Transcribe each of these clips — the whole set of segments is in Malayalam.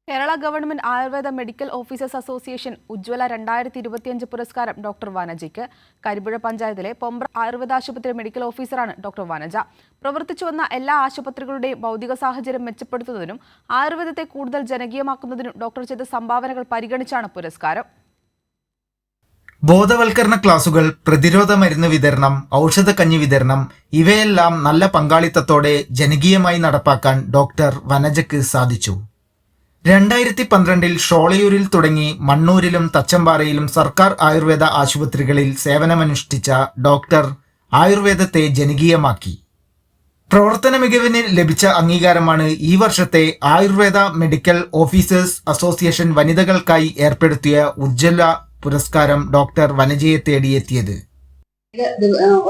Kerala government Ayurveda medical officers association Ujjwala 2025 പുരസ്കാരം ഡോക്ടർ വനജയ്ക്ക്. കരിമ്പുഴ പഞ്ചായത്തിലെ പൊമ്പ്ര ആയുർവേദ ആശുപത്രി മെഡിക്കൽ ഓഫീസറാണ് ഡോക്ടർ വനജ. പ്രവർത്തിച്ചു വന്ന എല്ലാ ആശുപത്രികളുടെയും ഭൗതിക സാഹചര്യം മെച്ചപ്പെടുത്തുന്നതിനും ആയുർവേദത്തെ കൂടുതൽ ജനകീയമാക്കുന്നതിനും ഡോക്ടർ ചെയ്ത സംഭാവനകൾ പരിഗണിച്ചാണ് പുരസ്കാരം. ബോധവൽക്കരണ ക്ലാസുകൾ, പ്രതിരോധ മരുന്ന് വിതരണം, ഔഷധക്കഞ്ഞി വിതരണം ഇവയെല്ലാം നല്ല പങ്കാളിത്തത്തോടെ ജനകീയമായി നടപ്പാക്കാൻ ഡോക്ടർ വനജയ്ക്ക് സാധിച്ചു. 2012 ഷോളയൂരിൽ തുടങ്ങി മണ്ണൂരിലും തച്ചമ്പാറയിലും സർക്കാർ ആയുർവേദ ആശുപത്രികളിൽ സേവനമനുഷ്ഠിച്ച ഡോക്ടർ ആയുർവേദത്തെ ജനകീയമാക്കി. പ്രവർത്തന മികവിന് ലഭിച്ച അംഗീകാരമാണ് ഈ വർഷത്തെ ആയുർവേദ മെഡിക്കൽ ഓഫീസേഴ്സ് അസോസിയേഷൻ വനിതകൾക്കായി ഏർപ്പെടുത്തിയ ഉജ്ജ്വല പുരസ്കാരം ഡോക്ടർ വനജയെ തേടിയെത്തിയത്.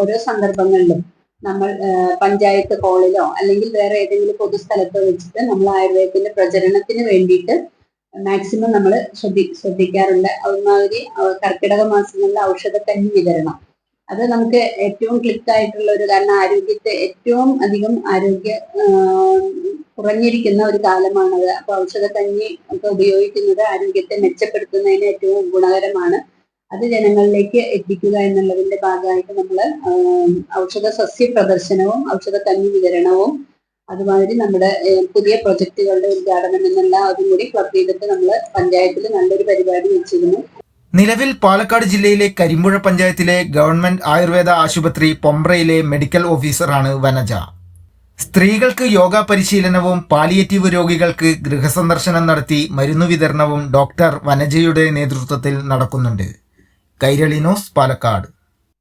ഓരോ സന്ദർഭങ്ങളിലും നമ്മൾ പഞ്ചായത്ത് ഹാളിലോ അല്ലെങ്കിൽ വേറെ ഏതെങ്കിലും പൊതുസ്ഥലത്തോ വെച്ചിട്ട് നമ്മൾ ആയുർവേദത്തിന്റെ പ്രചരണത്തിന് വേണ്ടിയിട്ട് മാക്സിമം നമ്മൾ ശ്രദ്ധിക്കാറുണ്ട്. ഒരുമാതിരി കർക്കിടക മാസങ്ങളിലെ ഔഷധക്കഞ്ഞി വിതരണം അത് നമുക്ക് ഏറ്റവും ക്ലിക്കായിട്ടുള്ള ഒരു, കാരണം ആരോഗ്യത്തെ ഏറ്റവും അധികം കുറഞ്ഞിരിക്കുന്ന ഒരു കാലമാണത്. അപ്പൊ ഔഷധക്കഞ്ഞി ഒക്കെ ഉപയോഗിക്കുന്നത് ആരോഗ്യത്തെ മെച്ചപ്പെടുത്തുന്നതിന് ഏറ്റവും ഗുണകരമാണ്. അത് ജനങ്ങളിലേക്ക് എത്തിക്കുക എന്നുള്ളതിന്റെ ഭാഗമായിട്ട് നമ്മൾ ഔഷധ സസ്യ പ്രദർശനവും ഔഷധക്കഞ്ഞി വിതരണവും അതുമാതിരി നമ്മുടെ പുതിയ പ്രൊജക്ടുകളുടെ ഉദ്ഘാടനം എന്നുള്ള അതും കൂടി ക്ലബ് ചെയ്തിട്ട് നമ്മൾ പഞ്ചായത്തിൽ നല്ലൊരു പരിപാടി വെച്ചിരുന്നു. നിലവിൽ പാലക്കാട് ജില്ലയിലെ കരിമ്പുഴ പഞ്ചായത്തിലെ ഗവൺമെന്റ് ആയുർവേദ ആശുപത്രി പൊമ്പ്രയിലെ മെഡിക്കൽ ഓഫീസറാണ് വനജ. സ്ത്രീകൾക്ക് യോഗ പരിശീലനവും പാലിയേറ്റീവ് രോഗികൾക്ക് ഗൃഹസന്ദർശനം നടത്തി മരുന്നു വിതരണവും ഡോക്ടർ വനജയുടെ നേതൃത്വത്തിൽ നടക്കുന്നുണ്ട്. കൈരളി ന്യൂസ്, പാലക്കാട്.